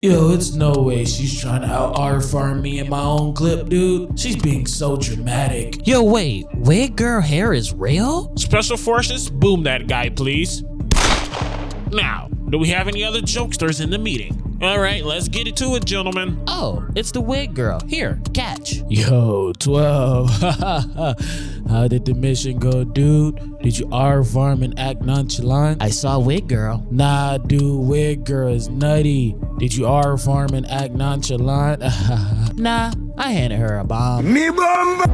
Yo, it's no way she's trying to out-R-farm me in my own clip, dude. She's being so dramatic. Yo, wait, wig girl hair is real? Special Forces, boom that guy, please. Now, do we have any other jokesters in the meeting? All right, let's get it to it, gentlemen. Oh, it's the wig girl. Here, catch. Yo, 12. How did the mission go, dude? Did you R-farm and act nonchalant? I saw wig girl. Nah, dude, wig girl is nutty. Did you R-farm and act nonchalant? Nah, I handed her a bomb. Me bomb.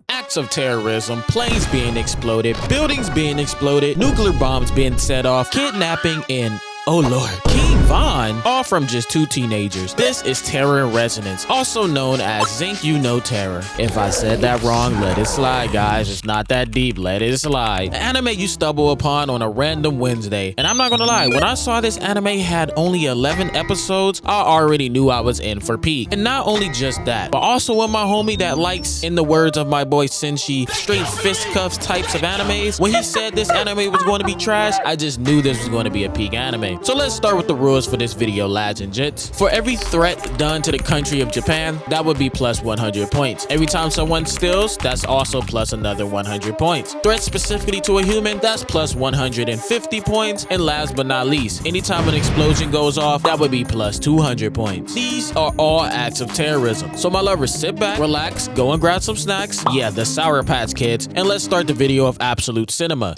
Acts of terrorism, planes being exploded, buildings being exploded, nuclear bombs being set off, kidnapping, and oh lord, King Von, all from just two teenagers. This is Terror in Resonance, also known as Zinc You Know Terror. If I said that wrong, let it slide, guys. It's not that deep, let it slide. An anime you stumble upon on a random Wednesday. And I'm not gonna lie, when I saw this anime had only 11 episodes, I already knew I was in for peak. And not only just that, but also when my homie that likes, in the words of my boy Senshi, straight fistcuffs types of animes, when he said this anime was going to be trash, I just knew this was going to be a peak anime. So let's start with the rules for this video, lads and gents. For every threat done to the country of Japan, that would be plus 100 points. Every time someone steals, that's also plus another 100 points. Threats specifically to a human, that's plus 150 points. And last but not least, anytime an explosion goes off, that would be plus 200 points. These are all acts of terrorism. So my lovers, sit back, relax, go and grab some snacks. Yeah, the Sour Patch Kids. And let's start the video of absolute cinema.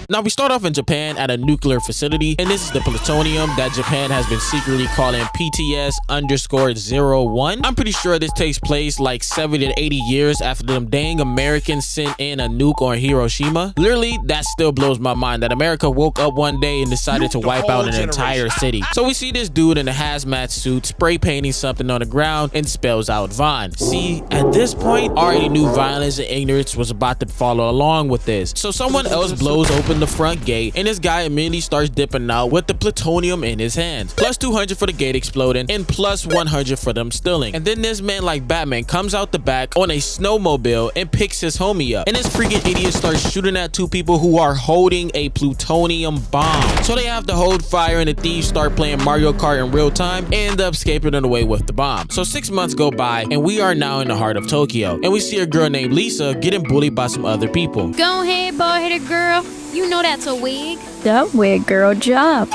Now we start off in Japan at a nuclear facility, and this is the plutonium that Japan has been secretly calling PTS_01. I'm pretty sure this takes place like 70 to 80 years after them dang Americans sent in a nuke on Hiroshima. Literally, that still blows my mind that America woke up one day and decided to wipe out an entire city. So we see this dude in a hazmat suit spray painting something on the ground and spells out Von. See, at this point, I already knew violence and ignorance was about to follow along with this. So someone else blows open the front gate, and this guy immediately starts dipping out with the plutonium in his hands. Plus 200 for the gate exploding and plus 100 for them stealing. And then this man like Batman comes out the back on a snowmobile and picks his homie up. And this freaking idiot starts shooting at two people who are holding a plutonium bomb. So they have to hold fire, and the thieves start playing Mario Kart in real time and end up escaping away with the bomb. So 6 months go by, and we are now in the heart of Tokyo. And we see a girl named Lisa getting bullied by some other people. Go ahead, boy-headed girl. You know that's a wig. That wig girl job.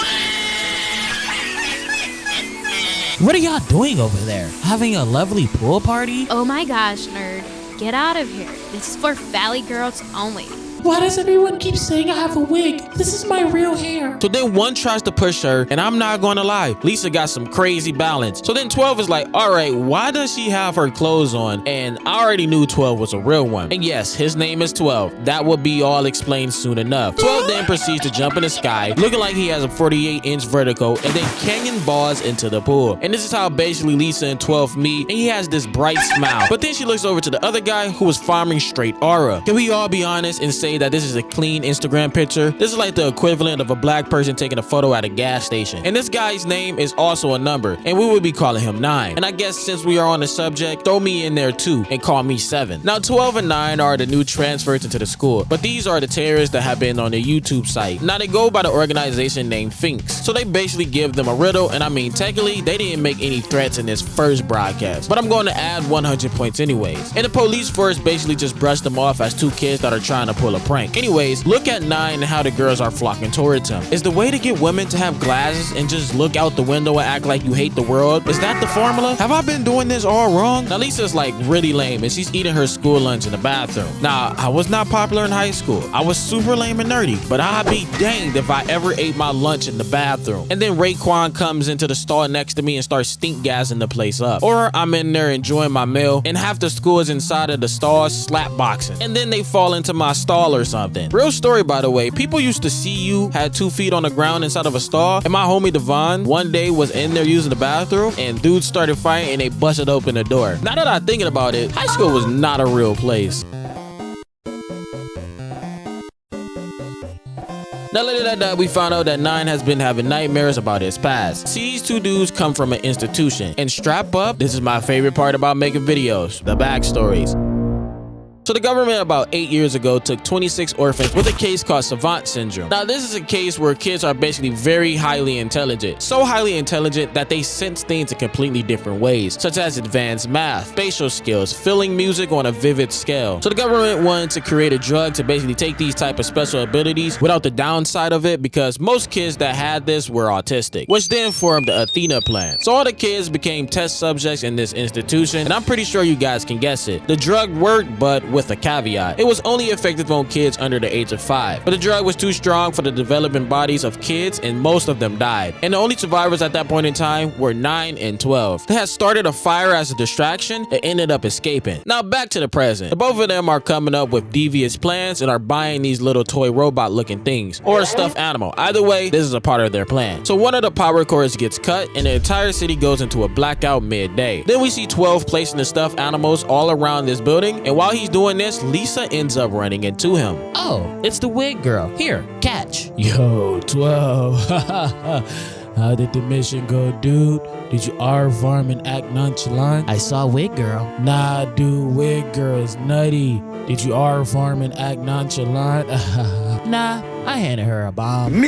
What are y'all doing over there? Having a lovely pool party? Oh my gosh, nerd. Get out of here. This is for valley girls only. Why does everyone keep saying I have a wig? This is my real hair. So then one tries to push her, and I'm not gonna lie, Lisa got some crazy balance. So then 12 is like, all right, why does she have her clothes on? And I already knew 12 was a real one. And yes, his name is 12. That will be all explained soon enough. 12 then proceeds to jump in the sky, looking like he has a 48-inch vertical, and then cannonballs into the pool. And this is how basically Lisa and 12 meet, and he has this bright smile. But then she looks over to the other guy who was farming straight aura. Can we all be honest and say that this is a clean Instagram picture? This is like the equivalent of a black person taking a photo at a gas station. And this guy's name is also a number, and we would be calling him 9. And I guess since we are on the subject, throw me in there too and call me 7. Now 12 and 9 are the new transfers into the school, but these are the terrorists that have been on the YouTube site. Now they go by the organization named Finks. So they basically give them a riddle, and I mean technically they didn't make any threats in this first broadcast, but I'm going to add 100 points anyways. And the police force basically just brushed them off as two kids that are trying to pull a prank. Anyways, look at 9 and how the girls are flocking towards him. Is the way to get women to have glasses and just look out the window and act like you hate the world? Is that the formula? Have I been doing this all wrong? Now Lisa's like really lame, and she's eating her school lunch in the bathroom. Now, I was not popular in high school. I was super lame and nerdy, but I'd be danged if I ever ate my lunch in the bathroom. And then Raekwon comes into the stall next to me and starts stink gassing the place up. Or I'm in there enjoying my meal, and half the school is inside of the stall slap boxing. And then they fall into my stall or something. Real story, by the way. People used to see you had 2 feet on the ground inside of a stall, and my homie Devon one day was in there using the bathroom, and dudes started fighting and they busted open the door. Now that I'm thinking about it, high school was not a real place. Now later that night, we found out that 9 has been having nightmares about his past. See, these two dudes come from an institution. And strap up, this is my favorite part about making videos, the backstories. So the government about 8 years ago took 26 orphans with a case called savant syndrome. Now this is a case where kids are basically very highly intelligent. So highly intelligent that they sense things in completely different ways, such as advanced math, spatial skills, feeling music on a vivid scale. So the government wanted to create a drug to basically take these type of special abilities without the downside of it, because most kids that had this were autistic, which then formed the Athena plan. So all the kids became test subjects in this institution, and I'm pretty sure you guys can guess it. The drug worked, but with a caveat. It was only effective on kids under the age of 5. But the drug was too strong for the developing bodies of kids, and most of them died. And the only survivors at that point in time were 9 and 12. They had started a fire as a distraction and ended up escaping. Now back to the present. The both of them are coming up with devious plans and are buying these little toy robot looking things or a stuffed animal. Either way, this is a part of their plan. So one of the power cords gets cut and the entire city goes into a blackout midday. Then we see 12 placing the stuffed animals all around this building, and while he's doing this, Lisa ends up running into him. Oh, it's the wig girl. Here, catch. Yo, 12. How did the mission go, dude? Did you R-farm and act nonchalant? I saw wig girl. Nah, dude, wig girl's nutty. Did you R-farm and act nonchalant? Nah, I handed her a bomb.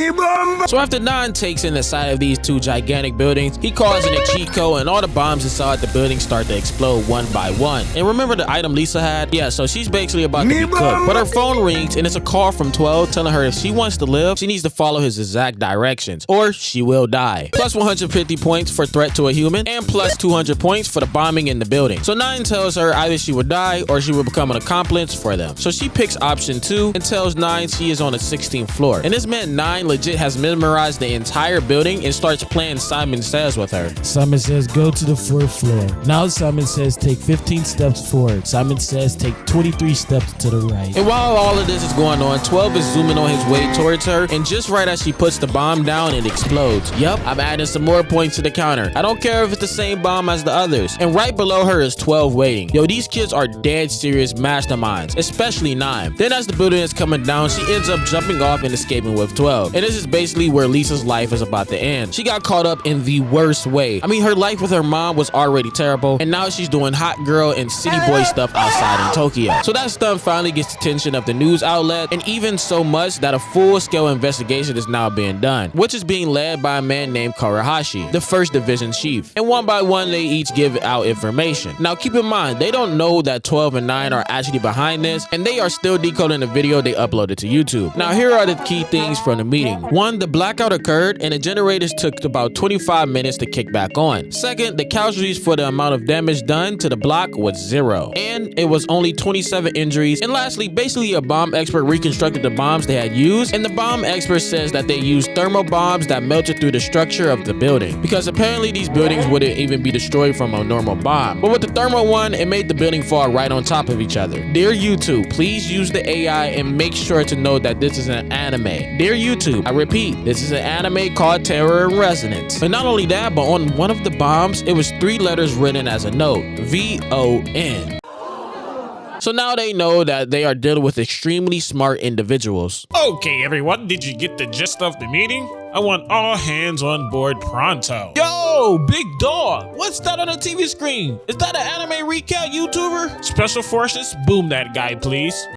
So after 9 takes in the side of these two gigantic buildings, he calls in a cheat code and all the bombs inside the building start to explode one by one. And remember the item Lisa had? Yeah, so she's basically about to be cooked. But her phone rings and it's a call from 12 telling her if she wants to live, she needs to follow his exact directions or she will die. Plus 150 points for threat to a human and plus 200 points for the bombing in the building. So 9 tells her either she would die or she will become an accomplice for them. So she picks option 2 and tells 9 she is on the 16th floor. And this meant 9 legit has memorized the entire building and starts playing Simon Says with her. Simon says go to the 4th floor. Now Simon says take 15 steps forward. Simon says take 23 steps to the right. And while all of this is going on, 12 is zooming on his way towards her, and just right as she puts the bomb down, it explodes. Yup, I'm adding some more points to the counter. I don't care if it's the same bomb as the others. And right below her is 12 waiting. Yo, these kids are dead serious masterminds, especially 9. Then as the building is coming down, she ends up jumping off and escaping with 12. And this is basically where Lisa's life is about to end. She got caught up in the worst way. I mean, her life with her mom was already terrible, and now she's doing hot girl and city boy stuff outside in Tokyo. So that stunt finally gets the attention of the news outlet, and even so much that a full-scale investigation is now being done, which is being led by a man named Karahashi, the 1st Division chief. And one by one, they each give out information. Now keep in mind, they don't know that 12 and 9 are actually behind this, and they are still decoding the video they uploaded to YouTube. Now here are the key things from the meeting. 1, the blackout occurred and the generators took about 25 minutes to kick back on. 2nd, the casualties for the amount of damage done to the block was 0. And it was only 27 injuries. And lastly, basically a bomb expert reconstructed the bombs they had used, and the bomb expert says that they used thermal bombs that melted through the structure of the building, because apparently these buildings wouldn't even be destroyed from a normal bomb. But with the thermal one, it made the building fall right on top of each other. Dear YouTube, please use the AI and make sure to know that this is an anime. Dear YouTube, I repeat, this is an anime called Terror and Resonance. And not only that, but on one of the bombs, it was 3 letters written as a note, VON. So now they know that they are dealing with extremely smart individuals. Okay, everyone, did you get the gist of the meeting? I want all hands on board pronto. Yo, big dog, what's that on the TV screen? Is that an anime recap YouTuber? Special Forces, boom that guy, please.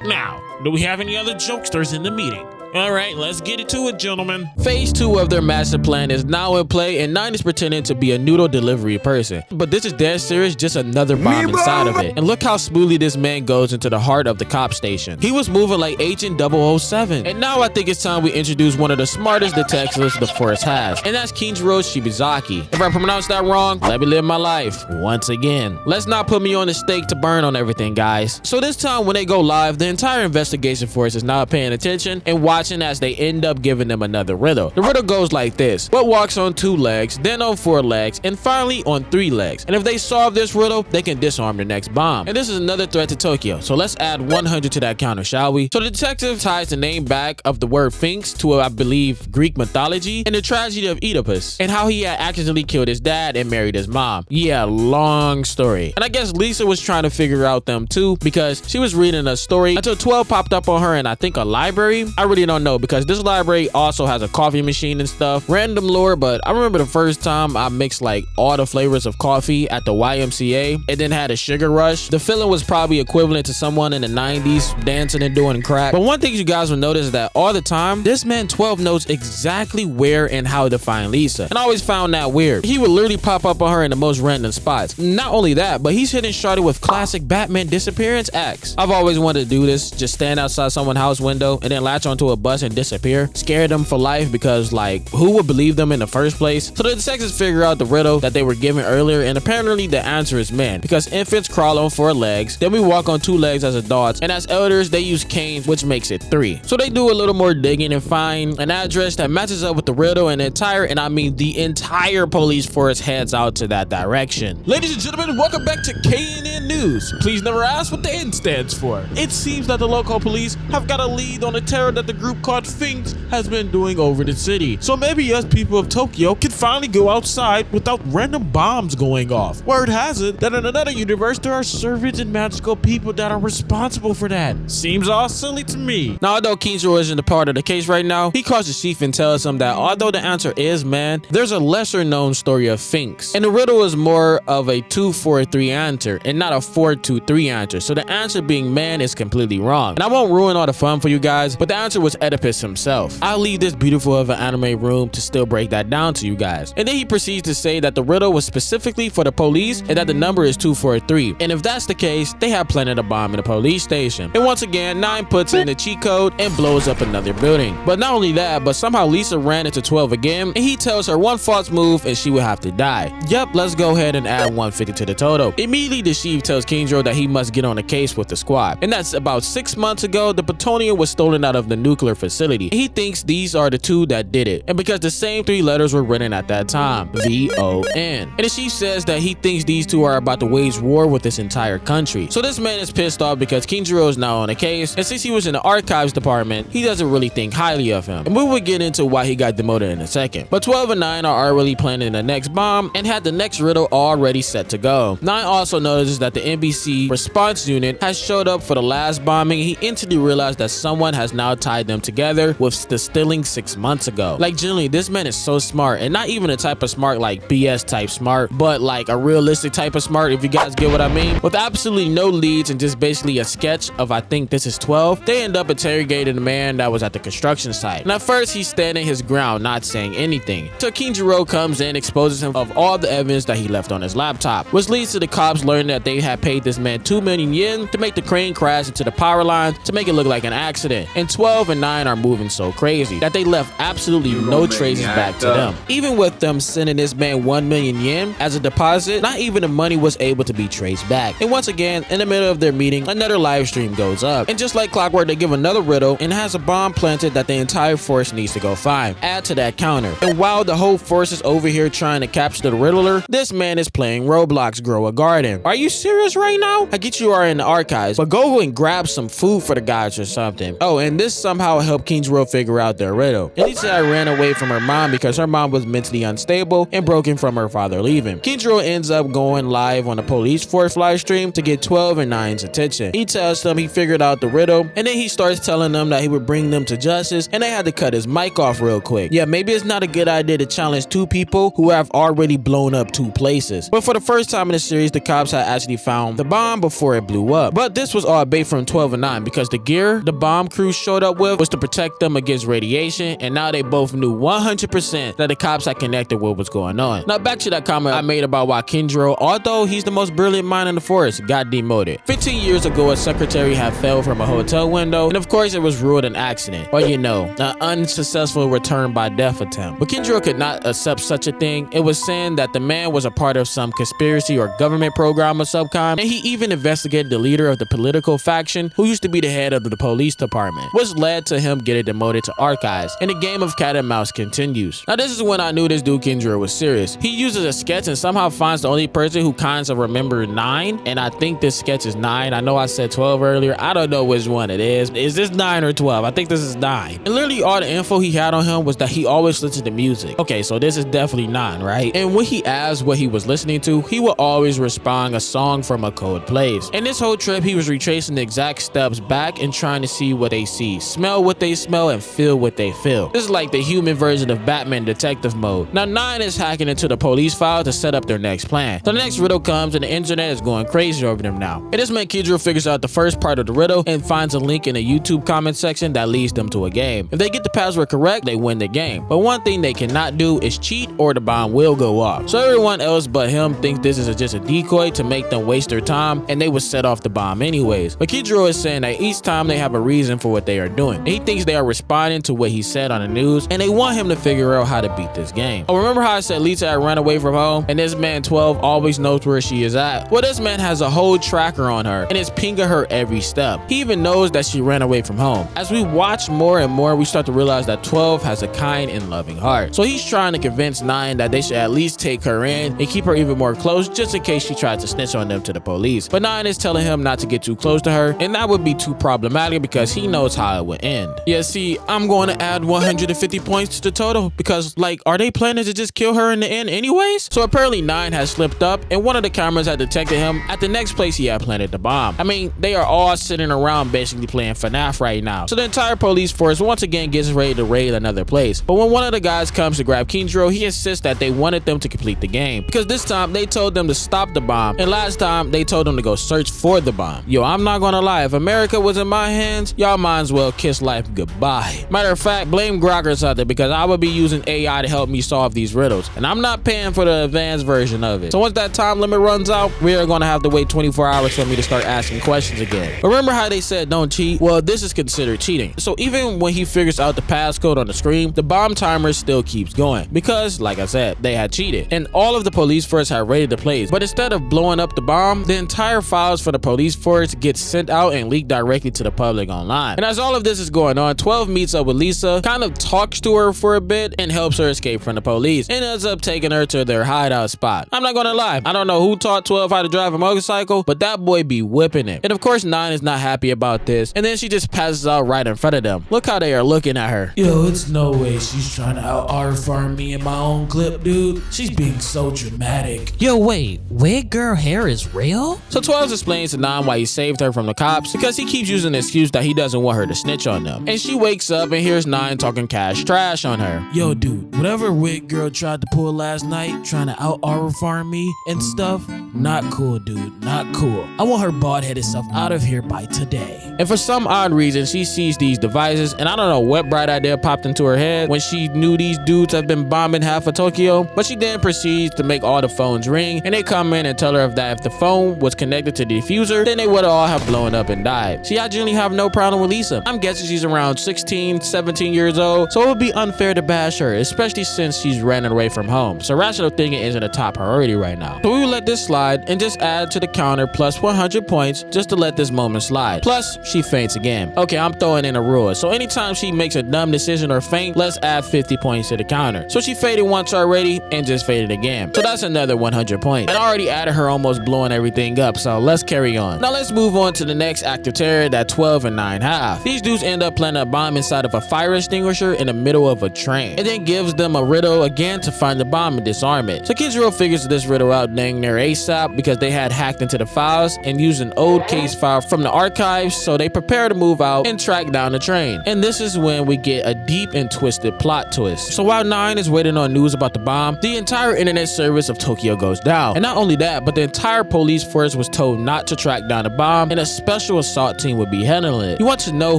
Now, do we have any other jokesters in the meeting? All right, let's get to it, gentlemen. Phase 2 of their master plan is now in play, and 9 is pretending to be a noodle delivery person. But this is dead serious, just another bomb inside of it. And look how smoothly this man goes into the heart of the cop station. He was moving like Agent 007. And now I think it's time we introduce one of the smartest detectives the force has, and that's Kinjiro Shibazaki. If I pronounce that wrong, let me live my life once again. Let's not put me on the stake to burn on everything, guys. So this time when they go live, the entire investigation force is now paying attention and watching as they end up giving them another riddle. The riddle goes like this: what walks on 2 legs, then on 4 legs, and finally on 3 legs? And if they solve this riddle, they can disarm the next bomb. And this is another threat to Tokyo, so let's add 100 to that counter, shall we? So the detective ties the name back of the word Sphinx to, I believe, Greek mythology and the tragedy of Oedipus, and how he had accidentally killed his dad and married his mom. Yeah, long story. And I guess Lisa was trying to figure out them too, because she was reading a story until 12 popped up on her in, I think, a library. I really don't don't know because this library also has a coffee machine and stuff. Random lore, but I remember the first time I mixed like all the flavors of coffee at the YMCA and then had a sugar rush. The feeling was probably equivalent to someone in the 90s dancing and doing crack. But one thing you guys will notice is that all the time, this man 12 knows exactly where and how to find Lisa. And I always found that weird. He would literally pop up on her in the most random spots. Not only that, but he's hitting Shawty with classic Batman disappearance acts. I've always wanted to do this, just stand outside someone's house window and then latch onto a bus and disappear. Scare them for life because like who would believe them in the first place? So the detectives figure out the riddle that they were given earlier, and apparently the answer is man, because infants crawl on 4 legs, then we walk on 2 legs as adults, and as elders they use canes, which makes it 3. So they do a little more digging and find an address that matches up with the riddle, and the entire police force heads out to that direction. Ladies and gentlemen, welcome back to KNN News. Please never ask what the N stands for. It seems that the local police have got a lead on the terror that the group called Finks has been doing over the city. So maybe us people of Tokyo can finally go outside without random bombs going off. Word has it that in another universe there are servants and magical people that are responsible for that. Seems all silly to me. Now, although Kinjiro isn't a part of the case right now, he calls the chief and tells him that although the answer is man, there's a lesser known story of Finks, and the riddle is more of a 2-4-3 answer and not a 4-2-3 answer. So the answer being man is completely wrong. And I won't ruin all the fun for you guys, but the answer was Oedipus himself. I'll leave this beautiful of an anime room to still break that down to you guys. And then he proceeds to say that the riddle was specifically for the police and that the number is 243. And if that's the case, they have planted a bomb in the police station. And once again, 9 puts in the cheat code and blows up another building. But not only that, but somehow Lisa ran into 12 again, and he tells her one false move and she would have to die. Yep, let's go ahead and add 150 to the total. Immediately, the chief tells Kinjiro that he must get on a case with the squad. And that's about 6 months ago, the plutonium was stolen out of the nuclear facility. He thinks these are the 2 that did it, and because the same 3 letters were written at that time, VON. And the chief says that he thinks these 2 are about to wage war with this entire country. So this man is pissed off because Kinjiro is now on a case, and since he was in the archives department, he doesn't really think highly of him. And we will get into why he got demoted in a second. But 12 and 9 are already planning the next bomb and had the next riddle already set to go. 9 also notices that the NBC response unit has showed up for the last bombing. He instantly realized that someone has now tied them together with the stealing 6 months ago. Like generally, this man is so smart, and not even a type of smart like BS type smart, but like a realistic type of smart, if you guys get what I mean. With absolutely no leads and just basically a sketch of I think this is 12, they end up interrogating the man that was at the construction site. And at first he's standing his ground, not saying anything. So Kinjiro comes in, exposes him of all the evidence that he left on his laptop, which leads to the cops learning that they had paid this man 2 million yen to make the crane crash into the power line to make it look like an accident. And 12 and 9 are moving so crazy that they left absolutely no traces back to them. Even with them sending this man 1 million yen as a deposit, not even the money was able to be traced back. And once again, in the middle of their meeting, another live stream goes up. And just like clockwork, they give another riddle and has a bomb planted that the entire force needs to go find. Add to that counter. And while the whole force is over here trying to capture the riddler, this man is playing Roblox Grow a Garden. Are you serious right now? I get you are in the archives, but go and grab some food for the guys or something. Oh, and this somehow helped Kinjiro figure out their riddle. And he said I ran away from her mom because her mom was mentally unstable and broken from her father leaving. Kinjiro ends up going live on the police force live stream to get 12 and 9's attention. He tells them he figured out the riddle, and then he starts telling them that he would bring them to justice, and they had to cut his mic off real quick. Yeah, maybe it's not a good idea to challenge 2 people who have already blown up 2 places. But for the first time in the series, the cops had actually found the bomb before it blew up. But this was all bait from 12 and 9 because the gear the bomb crew showed up with was to protect them against radiation, and now they both knew 100% that the cops had connected with what's going on. Now back to that comment I made about why Kinjiro, although he's the most brilliant mind in the force, got demoted. 15 years ago, a secretary had fell from a hotel window, and of course it was ruled an accident, or you know, an unsuccessful return by death attempt. But Kinjiro could not accept such a thing. It was saying that the man was a part of some conspiracy or government program of some kind, and he even investigated the leader of the political faction who used to be the head of the police department, which led to him getting demoted to archives, and the game of cat and mouse continues. Now this is when I knew this dude Kinjiro was serious. He uses a sketch and somehow finds the only person who kind of remember 9, and I think this sketch is 9. I know I said 12 earlier. I don't know which one it is. Is this 9 or 12? I think this is 9. And literally all the info he had on him was that he always listened to music. Okay, so this is definitely 9, right? And when he asked what he was listening to, he would always respond a song from a code plays. And this whole trip, he was retracing the exact steps back and trying to see what they see, smell smell what they smell and feel what they feel. This is like the human version of Batman detective mode. Now 9 is hacking into the police file to set up their next plan. So the next riddle comes and the internet is going crazy over them now. And this man Kidro figures out the first part of the riddle and finds a link in a YouTube comment section that leads them to a game. If they get the password correct, they win the game. But one thing they cannot do is cheat or the bomb will go off. So everyone else but him thinks this is just a decoy to make them waste their time and they would set off the bomb anyways. But Kidro is saying that each time they have a reason for what they are doing. And he thinks they are responding to what he said on the news and they want him to figure out how to beat this game. Oh, remember how I said Lisa had run away from home and this man 12 always knows where she is at? Well, this man has a whole tracker on her and is pinging her every step. He even knows that she ran away from home. As we watch more and more, we start to realize that 12 has a kind and loving heart. So he's trying to convince 9 that they should at least take her in and keep her even more close just in case she tries to snitch on them to the police. But 9 is telling him not to get too close to her and that would be too problematic because he knows how it would end. Yeah, see, I'm going to add 150 points to the total because, like, are they planning to just kill her in the end anyways? So apparently 9 has slipped up and one of the cameras had detected him at the next place he had planted the bomb. I mean, they are all sitting around basically playing FNAF right now. So the entire police force once again gets ready to raid another place. But when one of the guys comes to grab Kidro, he insists that they wanted them to complete the game because this time they told them to stop the bomb and last time they told them to go search for the bomb. Yo, I'm not gonna lie, if America was in my hands, y'all might as well kiss life goodbye. Matter of fact, blame Grok or something because I would be using AI to help me solve these riddles and I'm not paying for the advanced version of it. So once that time limit runs out, we are gonna have to wait 24 hours for me to start asking questions again. Remember how they said don't cheat? Well, this is considered cheating. So even when he figures out the passcode on the screen, the bomb timer still keeps going because, like I said, they had cheated and all of the police force had raided the place. But instead of blowing up the bomb, the entire files for the police force get sent out and leaked directly to the public online. And as all of this is going on, 12 meets up with Lisa, kind of talks to her for a bit and helps her escape from the police and ends up taking her to their hideout spot. I'm not gonna lie, I don't know who taught 12 how to drive a motorcycle, but that boy be whipping it. And of course 9 is not happy about this and then she just passes out right in front of them. Look how they are looking at her. Yo, it's no way she's trying to out-farm me in my own clip, dude. She's being so dramatic. Yo, wait, wig girl hair is real? So 12 explains to 9 why he saved her from the cops because he keeps using the excuse that he doesn't want her to snitch on them. And she wakes up and hears 9 talking cash trash on her. Yo, dude, whatever wig girl tried to pull last night, trying to out-farm me and stuff, not cool, dude, not cool. I want her bald-headed self out of here by today. And for some odd reason, she sees these devices, and I don't know what bright idea popped into her head when she knew these dudes have been bombing half of Tokyo, but she then proceeds to make all the phones ring, and they come in and tell her that if the phone was connected to the diffuser, then they would all have blown up and died. See, I generally have no problem with Lisa. I'm guessing she's around 16, 17 years old, so it would be unfair to bash her, especially since she's running away from home. So rational thinking isn't a top priority right now. So we will let this slide and just add to the counter plus 100 points just to let this moment slide. Plus, she faints again. Okay, I'm throwing in a rule. So anytime she makes a dumb decision or faint, let's add 50 points to the counter. So she faded once already and just faded again. So that's another 100 points. And I already added her almost blowing everything up, so let's carry on. Now let's move on to the next act of terror that 12 and 9 have. These dudes end up planting a bomb inside of a fire extinguisher in the middle of a train. It then gives them a riddle again to find the bomb and disarm it. So Kidro figures this riddle out dang near ASAP because they had hacked into the files and used an old case file from the archives, so they prepare to move out and track down the train. And this is when we get a deep and twisted plot twist. So while 9 is waiting on news about the bomb, the entire internet service of Tokyo goes down. And not only that, but the entire police force was told not to track down the bomb and a special assault team would be handling it. You want to know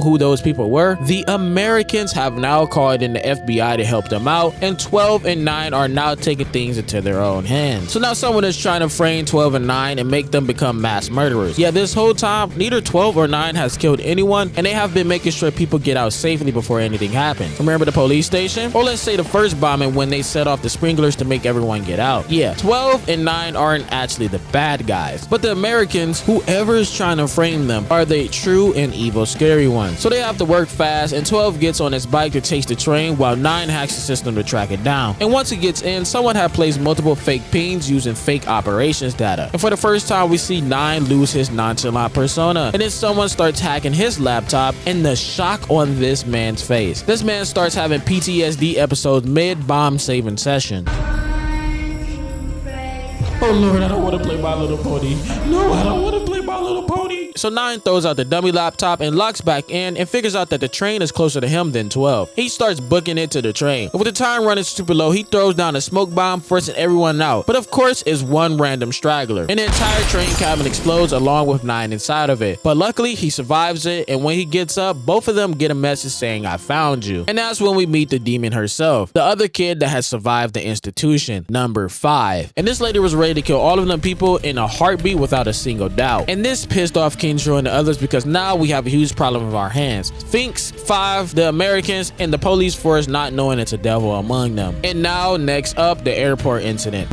who those people were? The Americans have now called in the FBI to help them out, and 12 and 9 are now taking things into their own hands. So now someone is trying to frame 12 and 9 and make them become mass murderers. Yeah, this whole time, neither 12 or 9 has killed anyone, and they have been making sure people get out safely before anything happens. Remember the police station? Or let's say the first bombing when they set off the sprinklers to make everyone get out. Yeah, 12 and 9 aren't actually the bad guys, but the Americans, whoever is trying to frame them, are the true and evil scary ones. So they have to work fast, and 12 gets on his bike to chase the train while 9 hacks the system to track it down. And once it gets in, someone had placed multiple fake pings using fake operations data. And for the first time, we see 9 lose his nonchalant persona, and then someone starts hacking his laptop, and the shock on this man's face. This man starts having PTSD episodes mid-bomb saving session. Oh Lord, I don't want to play My Little Pony. No, I don't want to play My Little Pony. money. So 9 throws out the dummy laptop and locks back in and figures out that the train is closer to him than 12. He starts booking into the train. With the time running super low, he throws down a smoke bomb, forcing everyone out. But of course, it's one random straggler. And the entire train cabin explodes along with 9 inside of it. But luckily, he survives it, and when he gets up, both of them get a message saying, "I found you." And that's when we meet the demon herself, the other kid that has survived the institution, number 5. And this lady was ready to kill all of them people in a heartbeat without a single doubt. And this pissed off Kendra and the others because now we have a huge problem with our hands. Finks, 5, the Americans, and the police force not knowing it's a devil among them. And now, next up, the airport incident.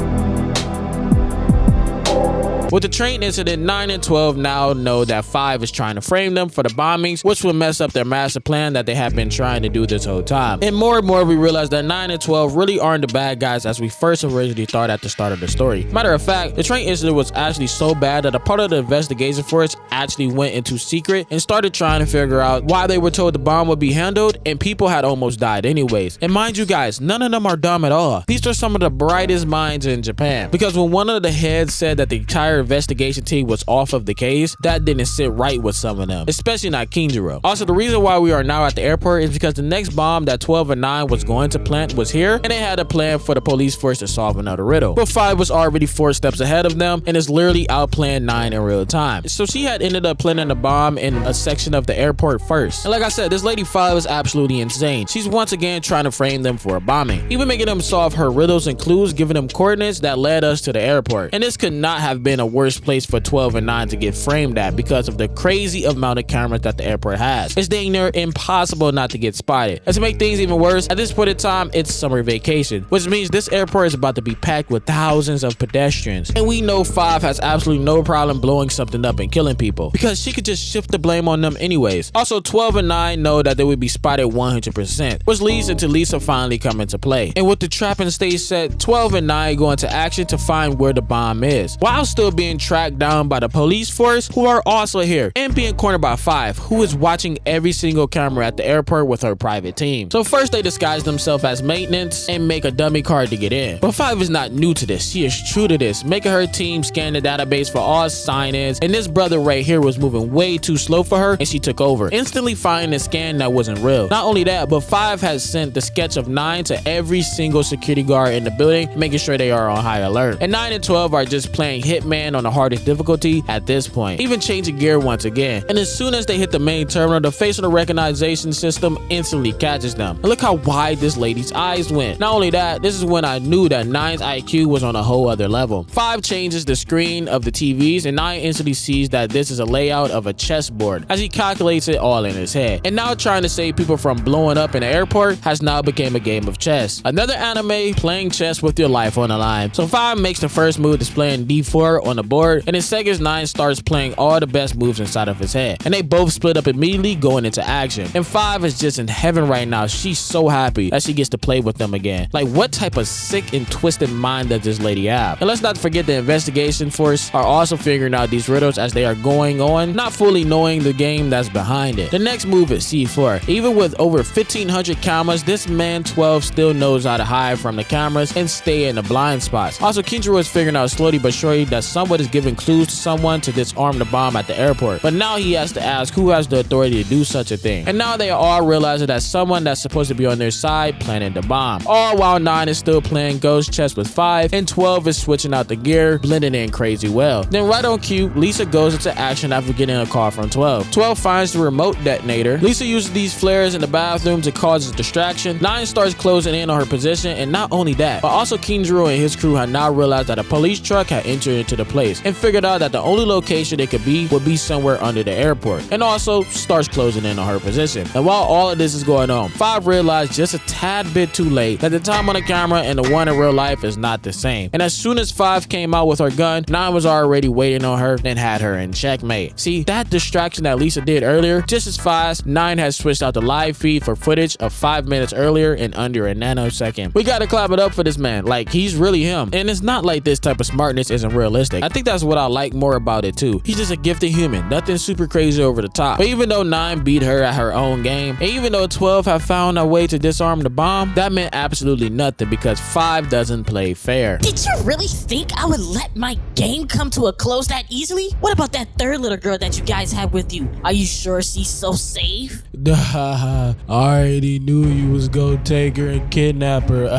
With the train incident, 9 and 12 now know that 5 is trying to frame them for the bombings, which would mess up their master plan that they have been trying to do this whole time. And more we realize that 9 and 12 really aren't the bad guys as we first originally thought at the start of the story. Matter of fact, the train incident was actually so bad that a part of the investigation force actually went into secret and started trying to figure out why they were told the bomb would be handled, and people had almost died anyways. And mind you guys, none of them are dumb at all. These are some of the brightest minds in Japan, because when one of the heads said that the entire investigation team was off of the case, that didn't sit right with some of them, especially not Kinjiro. Also, the reason why we are now at the airport is because the next bomb that 12 and 9 was going to plant was here, and they had a plan for the police force to solve another riddle. But 5 was already 4 steps ahead of them and is literally outplaying 9 in real time. So she had ended up planting a bomb in a section of the airport first. And like I said, this lady 5 is absolutely insane. She's once again trying to frame them for a bombing, even making them solve her riddles and clues, giving them coordinates that led us to the airport. And this could not have been a worse place for 12 and 9 to get framed at because of the crazy amount of cameras that the airport has. It's dang near impossible not to get spotted. And to make things even worse, at this point in time, it's summer vacation, which means this airport is about to be packed with thousands of pedestrians. And we know 5 has absolutely no problem blowing something up and killing people because she could just shift the blame on them anyways. Also, 12 and 9 know that they would be spotted 100%, which leads into Lisa finally coming to play. And with the trapping stage set, 12 and 9 go into action to find where the bomb is, while still being tracked down by the police force, who are also here, and being cornered by 5, who is watching every single camera at the airport with her private team. So first they disguise themselves as maintenance and make a dummy card to get in. But 5 is not new to this. She is true to this, making her team scan the database for all sign-ins, and this brother right here was moving way too slow for her, and she took over, instantly finding a scan that wasn't real. Not only that, but 5 has sent the sketch of 9 to every single security guard in the building, making sure they are on high alert. And 9 and 12 are just playing Hitman on the hardest difficulty at this point, even changing gear once again. And as soon as they hit the main terminal, the facial recognition system instantly catches them. And look how wide this lady's eyes went. Not only that, this is when I knew that 9's IQ was on a whole other level. 5 changes the screen of the TVs, and 9 instantly sees that this is a layout of a chessboard as he calculates it all in his head. And now trying to save people from blowing up in the airport has now become a game of chess. Another anime playing chess with your life on the line. So 5 makes the first move displaying D4 on the board, and in seconds 9 starts playing all the best moves inside of his head. And they both split up immediately going into action. And 5 is just in heaven right now. She's so happy that she gets to play with them again. Like, what type of sick and twisted mind does this lady have? And let's not forget the investigation force are also figuring out these riddles as they are going on, not fully knowing the game that's behind it. The next move is C4. Even with over 1,500 cameras, this man 12 still knows how to hide from the cameras and stay in the blind spots. Also, Kinjiro is figuring out slowly but surely that someone is giving clues to someone to disarm the bomb at the airport. But now he has to ask who has the authority to do such a thing. And now they are all realizing that someone that's supposed to be on their side planted the bomb. All while 9 is still playing ghost chess with 5, and 12 is switching out the gear, blending in crazy well. Then right on cue, Lisa goes into action after getting a call from 12. 12 finds the remote detonator. Lisa uses these flares in the bathroom to cause a distraction. 9 starts closing in on her position, and not only that, but also Kinjiro and his crew had now realized that a police truck had entered into the place and figured out that the only location it could be would be somewhere under the airport, and also starts closing in on her position. And while all of this is going on, 5 realized just a tad bit too late that the time on the camera and the one in real life is not the same. And as soon as 5 came out with her gun, 9 was already waiting on her and had her in checkmate. See, that distraction that Lisa did earlier, just as fast, 9 has switched out the live feed for footage of 5 minutes earlier in under a nanosecond. We gotta clap it up for this man, like he's really him. And it's not like this type of smartness isn't realistic. perfect. I think that's what I like more about it too. He's just a gifted human, nothing super crazy over the top. But even though 9 beat her at her own game, and even though 12 have found a way to disarm the bomb, that meant absolutely nothing because 5 doesn't play fair. Did you really think I would let my game come to a close that easily? What about that third little girl that you guys have with you? Are you sure she's so safe? I already knew you was gonna take her and kidnap her.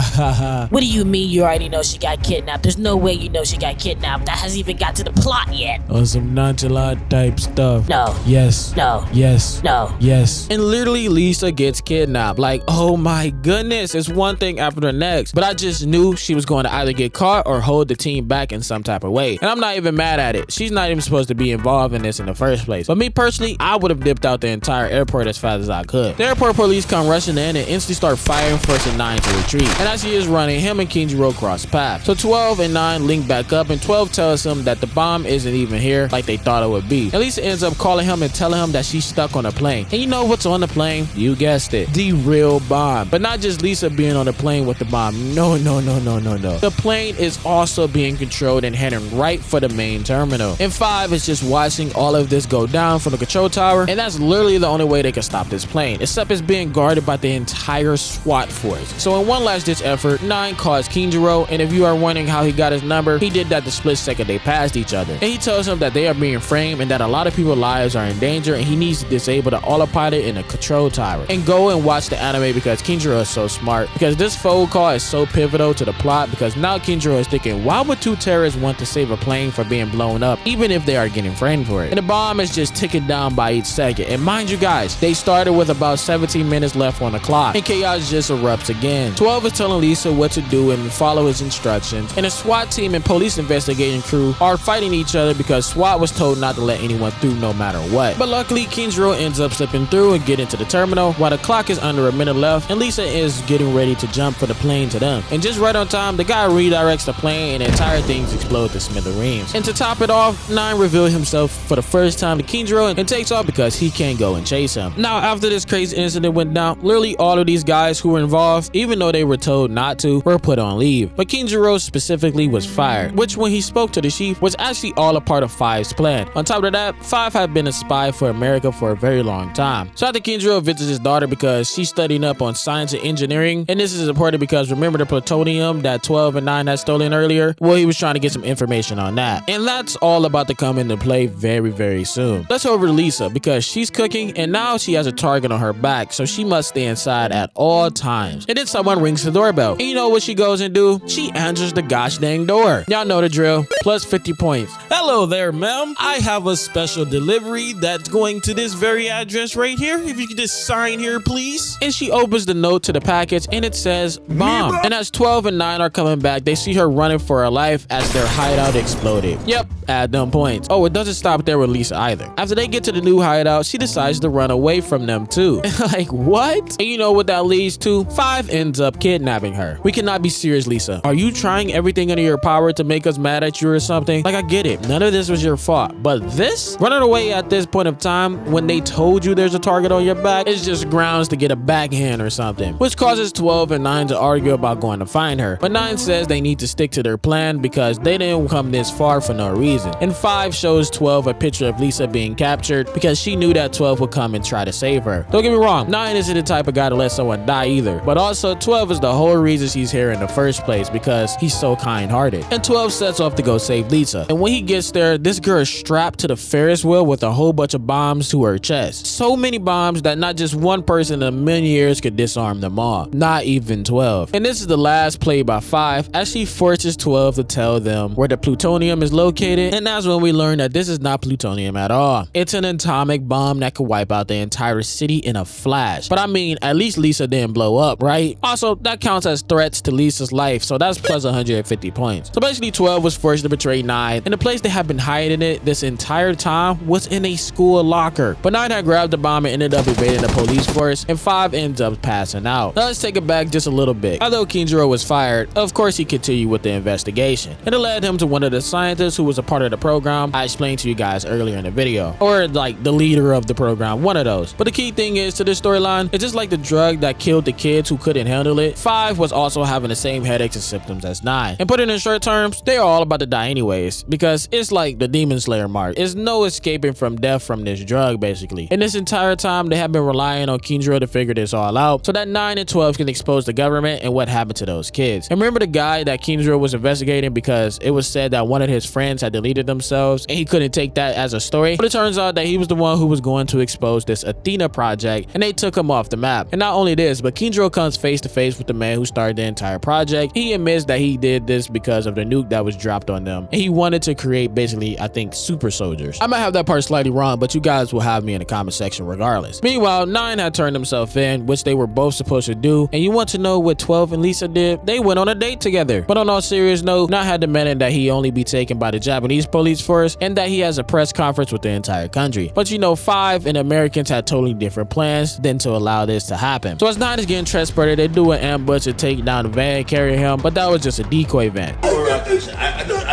What do you mean you already know she got kidnapped? There's no way you know she got kidnapped. That hasn't even got to the plot yet. On some nonchalant type stuff. No. Yes. No. Yes. No. Yes. And literally Lisa gets kidnapped. Like, oh my goodness, it's one thing after the next. But I just knew she was going to either get caught or hold the team back in some type of way. And I'm not even mad at it. She's not even supposed to be involved in this in the first place. But me personally, I would have dipped out the entire airport as fast as I could. The airport police come rushing in and instantly start firing, forcing 9 to retreat. And as he is running, him and Kinjiro cross paths. So 12 and 9 link back up, and 12 tells him that the bomb isn't even here like they thought it would be. And Lisa ends up calling him and telling him that she's stuck on a plane. And you know what's on the plane? You guessed it. The real bomb. But not just Lisa being on the plane with the bomb. No. The plane is also being controlled and heading right for the main terminal. And 5 is just watching all of this go down from the control tower. And that's literally the only way they can stop this plane. Except it's being guarded by the entire SWAT force. So in one last ditch effort, 9 calls Kinjiro, and if you are wondering how he got his number, he did that the split second they passed each other. And he tells him that they are being framed and that a lot of people's lives are in danger, and he needs to disable the autopilot in the control tower. And go and watch the anime because Kinjiro is so smart, because this phone call is so pivotal to the plot, because now Kinjiro is thinking, why would 2 terrorists want to save a plane from being blown up, even if they are getting framed for it? And the bomb is just ticking down by each second. And mind you guys, they started with about 17 minutes left on the clock, and chaos just erupts again. 12 is telling Lisa what to do and follow his instructions, and the SWAT team and police investigating crew are fighting each other because SWAT was told not to let anyone through no matter what. But luckily, Kinjiro ends up slipping through and getting to the terminal while the clock is under a minute left, and Lisa is getting ready to jump for the plane to them. And just right on time, the guy redirects the plane and the entire things explode to smithereens. And to top it off, 9 reveals himself for the first time to Kinjiro and takes off because he can't go and chase him. Now, after this crazy incident went down, literally all of these guys who were involved, even though they were told not to, were put on leave. But Kinjiro specifically was fired, which when he spoke to the chief was actually all a part of 5's plan. On top of that, 5 had been a spy for America for a very long time. So after Kinjiro visits his daughter because she's studying up on science and engineering, and this is important because remember the plutonium that 12 and 9 had stolen earlier? Well, he was trying to get some information on that. And that's all about to come into play very soon. Let's go over to Lisa because she's cooking and now she has a target on her back, so she must stay inside at all times. And then someone rings the doorbell. And you know what she goes and do? She answers the gosh dang door. Y'all know the drill. Plus 50 points. Hello there, ma'am. I have a special delivery that's going to this very address right here. If you could just sign here, please. And she opens the note to the package and it says bomb. And as 12 and 9 are coming back, they see her running for her life as their hideout exploded. Yep, add them points. Oh, it doesn't stop there with Lisa either. After they get to the new hideout, she decides to run away from them too. Like, what? And you know what that leads to? 5 ends up kidnapping her. We cannot be serious, Lisa. Are you trying everything under your power to make us mad at you or something? Like, I get it. None of this was your fault. But this? Running away at this point of time when they told you there's a target on your back is just grounds to get a backhand or something. Which causes 12 and 9 to argue about going to find her. But 9 says they need to stick to their plan because they didn't come this far for no reason. And 5 shows 12 a picture of Lisa being captured because she knew that 12 would come and try to save her. Don't get me wrong, 9 isn't the type of guy to let someone die either. But also 12 is the whole reason she's here in the first place because he's so kind-hearted. And 12 sets off to go save Lisa. And when he gets there, this girl is strapped to the Ferris wheel with a whole bunch of bombs to her chest. So many bombs that not just one person in a million years could disarm them all. Not even 12. And this is the last play by 5 as she forces 12 to tell them where the plutonium is located. And that's when we learn that this is not plutonium at all. It's an atomic bomb that could wipe out the entire city in a flash. But I mean, at least Lisa didn't blow up, right? Also, that counts as threats to Lisa's life, so that's plus 150 points. So basically 12 was forced to betray 9, and the place they had been hiding it this entire time was in a school locker. But 9 had grabbed the bomb and ended up evading the police force, and 5 ends up passing out. Now let's take it back just a little bit. Although Kinjiro was fired, of course he continued with the investigation, and it led him to one of the scientists who was a part of the program I explained to you guys earlier in the video, or like the leader of the program, one of those. But the key thing is to this storyline, it's just like the drug that killed the kids who couldn't handle it. 5 was also having the same headaches and symptoms as 9, and put it in short terms, they are all about to die anyways, because it's like the Demon Slayer mark. There's no escaping from death from this drug, basically. And this entire time, they have been relying on Kindro to figure this all out so that 9 and 12 can expose the government and what happened to those kids. And remember the guy that Kindro was investigating because it was said that one of his friends had deleted themselves and he couldn't take that as a story? But it turns out that he was the one who was going to expose this Athena project, and they took him off the map. And not only this, but Kindro comes face to face with the man who started the entire project. He admits that he did this because of the nuke that was dropped on them, and he wanted to create basically, I think, super soldiers. I might have that part slightly wrong, but you guys will have me in the comment section regardless. Meanwhile, 9 had turned himself in, which they were both supposed to do, and you want to know what 12 and Lisa did? They went on a date together. But on all serious note, 9 had demanded that he only be taken by the Japanese police first, and that he has a press conference with the entire country. But you know, 5 and Americans had totally different plans than to allow this to happen. So as 9 is getting transported, they do an ambush to take down the van and carry him, but that was just a decoy van.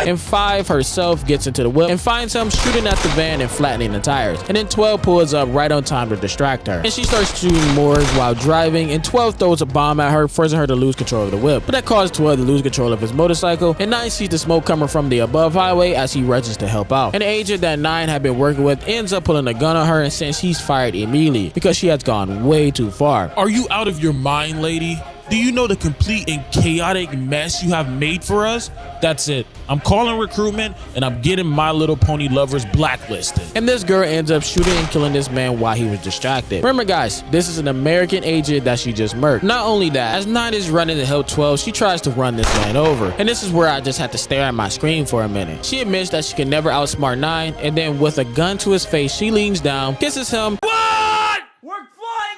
And 5 herself gets into the whip and finds him shooting at the van and flattening the tires. And then 12 pulls up right on time to distract her. And she starts shooting more while driving, and 12 throws a bomb at her, forcing her to lose control of the whip. But that caused 12 to lose control of his motorcycle, and 9 sees the smoke coming from the above highway as he rushes to help out. And the agent that 9 had been working with ends up pulling a gun on her, and since he's fired immediately because she has gone way too far. Are you out of your mind, lady? Do you know the complete and chaotic mess you have made for us? That's it. I'm calling recruitment and I'm getting My Little Pony lovers blacklisted. And this girl ends up shooting and killing this man while he was distracted. Remember guys, this is an American agent that she just murked. Not only that, as 9 is running to help 12, she tries to run this man over. And this is where I just had to stare at my screen for a minute. She admits that she can never outsmart 9, and then with a gun to his face, she leans down, kisses him,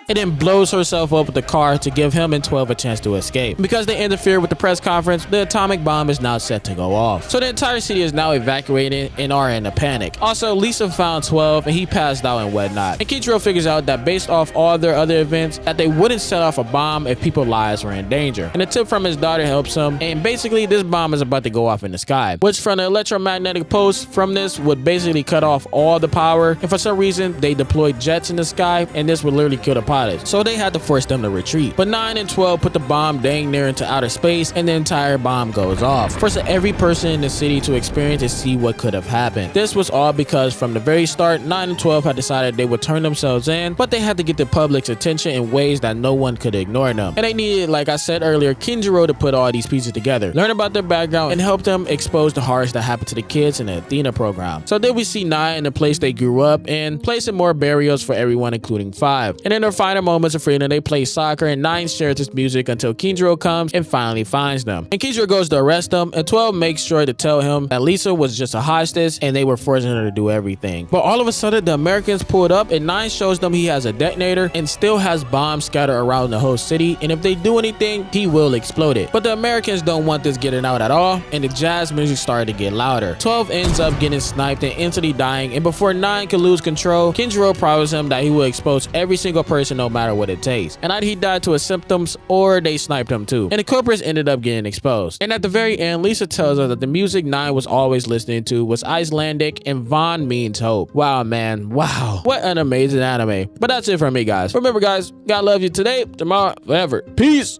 and then blows herself up with the car to give him and 12 a chance to escape. Because they interfere with the press conference, the atomic bomb is now set to go off. So the entire city is now evacuated and are in a panic. Also, Lisa found 12 and he passed out and whatnot. And Kindro figures out that based off all their other events, that they wouldn't set off a bomb if people's lives were in danger. And a tip from his daughter helps him, and basically this bomb is about to go off in the sky, which from the electromagnetic pulse from this would basically cut off all the power, and for some reason they deployed jets in the sky, and this would literally kill the pilot. So they had to force them to retreat. But 9 and 12 put the bomb dang near into outer space, and the entire bomb goes off, forcing every person in the city to experience and see what could have happened. This was all because from the very start, 9 and 12 had decided they would turn themselves in, but they had to get the public's attention in ways that no one could ignore them. And they needed, like I said earlier, Kindro to put all these pieces together, learn about their background, and help them expose the horrors that happened to the kids in the Athena program. So then we see 9 in the place they grew up in, placing more burials for everyone, including 5. And in their final moments of freedom, they play soccer, and 9 shares his music until Kindro comes and finally finds them. And Kindro goes to arrest them, and 12 makes sure to tell him that Lisa was just a hostage and they were forcing her to do everything. But all of a sudden, the Americans pulled up, and 9 shows them he has a detonator and still has bombs scattered around the whole city, and if they do anything, he will explode it. But the Americans don't want this getting out at all, and the jazz music started to get louder. 12 ends up getting sniped and instantly dying, and before 9 can lose control, Kindro promises him that he will expose every single person no matter what it takes. And either he died to his symptoms or they sniped him too. And the culprits ended up getting exposed. And at the very end, Lisa tells us that the music 9 was always listening to was Icelandic, and Von means hope. Wow, man. Wow. What an amazing anime. But that's it for me, guys. Remember, guys, God love you today, tomorrow, forever. Peace.